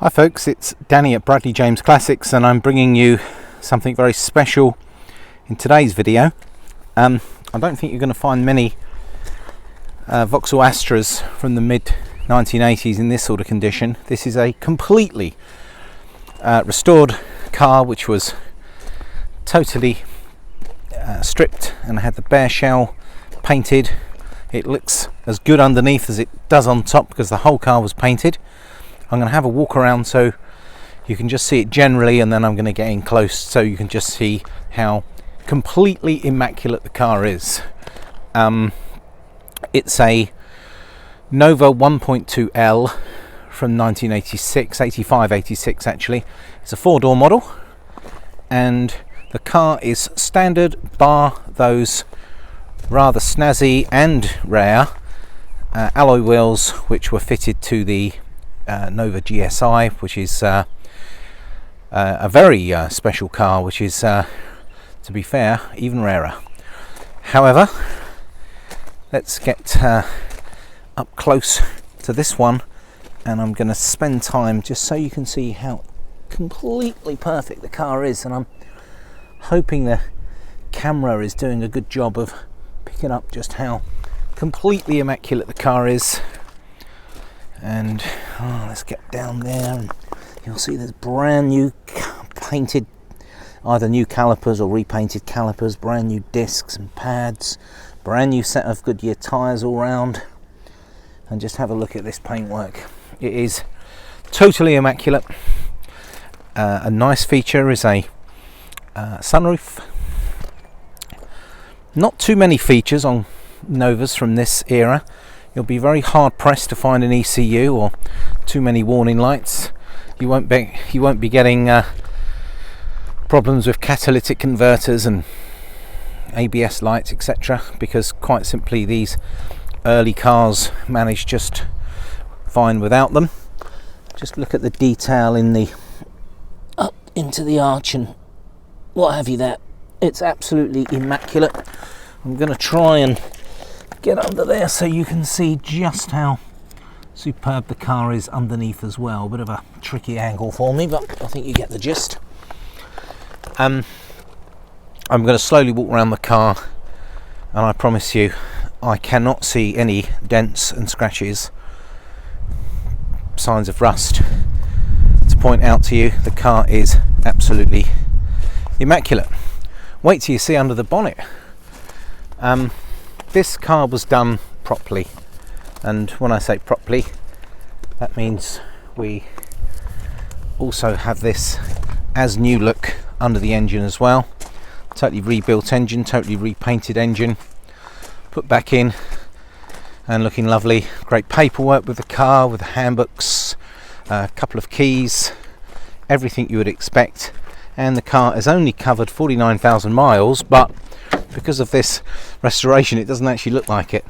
Hi folks, it's Danny at Bradley James Classics, and I'm bringing you something very special in today's video. I don't think you're going to find many Vauxhall Astras from the mid 1980s in this sort of condition. This is a completely restored car which was totally stripped and had the bare shell painted. It looks as good underneath as it does on top because the whole car was painted. I'm going to have a walk around so you can just see it generally, and then I'm going to get in close so you can just see how completely immaculate the car is. It's a Nova 1.2L from 1986, 86 actually. It's a 4-door model, and the car is standard bar those rather snazzy and rare alloy wheels which were fitted to the Nova GSI, which is a very special car, which is to be fair even rarer. However, let's get up close to this one, and I'm going to spend time just so you can see how completely perfect the car is, and I'm hoping the camera is doing a good job of picking up just how completely immaculate the car is. And let's get down there, and you'll see there's brand new painted, either new calipers or repainted calipers, brand new discs and pads, brand new set of Goodyear tyres all round. And just have a look at this paintwork. It is totally immaculate. A nice feature is a sunroof. Not too many features on Novas from this era. You'll be very hard pressed to find an ECU or too many warning lights. You won't be getting problems with catalytic converters and ABS lights, etc., because quite simply these early cars managed just fine without them. Just look at the detail in the up into the arch and what have you there. It's absolutely immaculate. I'm going to try and get under there so you can see just how superb the car is underneath as well. Bit of a tricky angle for me, but I think you get the gist. I'm going to slowly walk around the car, and I promise you I cannot see any dents and scratches, signs of rust to point out to you. The car is absolutely immaculate. Wait till you see under the bonnet. This car was done properly, and when I say properly, that means we also have this as new look under the engine as well. Totally rebuilt engine, totally repainted engine, put back in and looking lovely. Great paperwork with the car, with the handbooks, a couple of keys, everything you would expect. And the car has only covered 49,000 miles, but because of this restoration it doesn't actually look like it.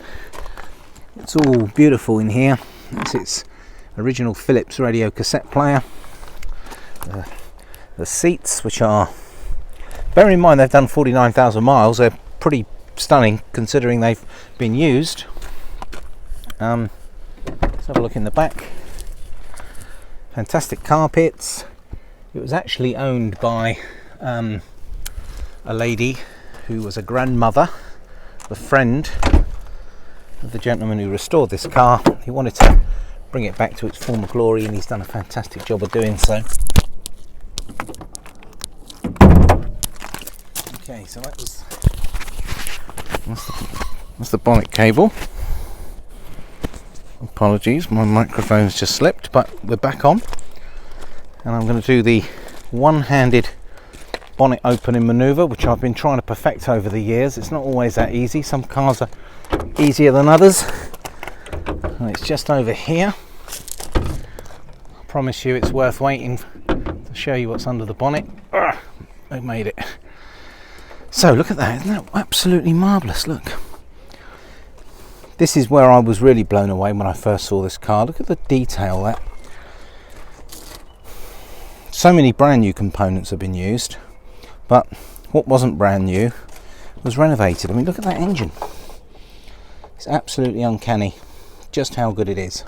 It's all beautiful in here. It's its original Philips radio cassette player. The seats, which are, bear in mind they've done 49,000 miles, they're pretty stunning considering they've been used. Let's have a look in the back. Fantastic carpets. It was actually owned by a lady who was a grandmother, the friend of the gentleman who restored this car. He wanted to bring it back to its former glory, and he's done a fantastic job of doing so. Okay, so that's the bonnet cable. Apologies, my microphone's just slipped, but we're back on. And I'm going to do the one-handed bonnet opening manoeuvre, which I've been trying to perfect over the years. It's not always that easy. Some cars are easier than others. And it's just over here. I promise you it's worth waiting to show you what's under the bonnet. I made it. So look at that. Isn't that absolutely marvellous? Look. This is where I was really blown away when I first saw this car. Look at the detail there. So many brand new components have been used, but what wasn't brand new was renovated. I mean, look at that engine. It's absolutely uncanny just how good it is.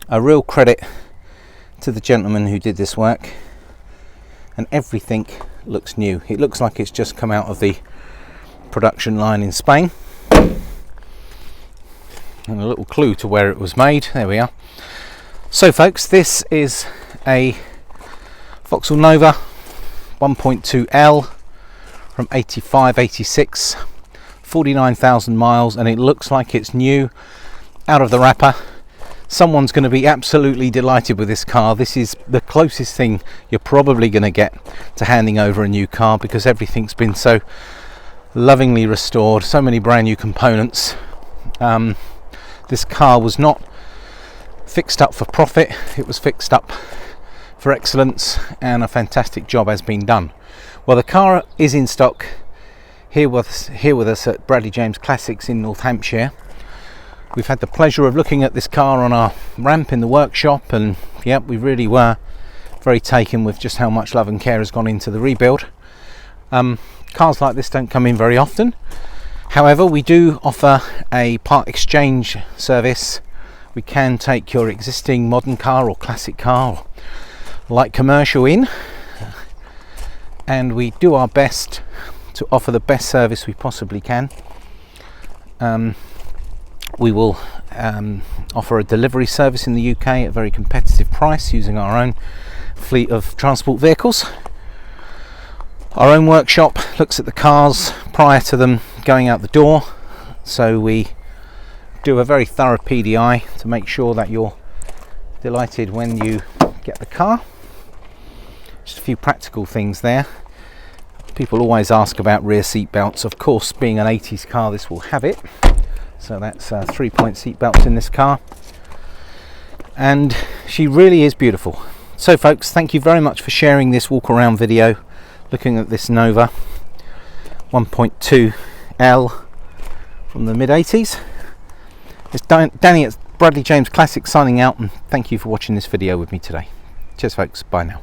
A real credit to the gentleman who did this work, and everything looks new. It looks like it's just come out of the production line in Spain. And a little clue to where it was made. There we are. So folks, this is a Vauxhall Nova 1.2L from 86, 49,000 miles, and it looks like it's new out of the wrapper. Someone's going to be absolutely delighted with this car. This is the closest thing you're probably going to get to handing over a new car, because everything's been so lovingly restored, so many brand new components. This car was not fixed up for profit, it was fixed up for excellence, and a fantastic job has been done. Well, the car is in stock here with us at Bradley James Classics in North Hampshire. We've had the pleasure of looking at this car on our ramp in the workshop, and yep, we really were very taken with just how much love and care has gone into the rebuild. Cars like this don't come in very often. However, we do offer a part exchange service. We can take your existing modern car or classic car or light commercial in, and we do our best to offer the best service we possibly can. We will offer a delivery service in the UK at a very competitive price using our own fleet of transport vehicles. Our own workshop looks at the cars prior to them going out the door, so we do a very thorough PDI to make sure that you're delighted when you get the car. Just a few practical things there. People always ask about rear seat belts. Of course, being an 80s car, this will have it. So that's 3-point seat belts in this car, and she really is beautiful. So folks, thank you very much for sharing this walk around video looking at this Nova 1.2L from the mid 80s. It's Danny at Bradley James Classics signing out, and thank you for watching this video with me today. Cheers folks, bye now.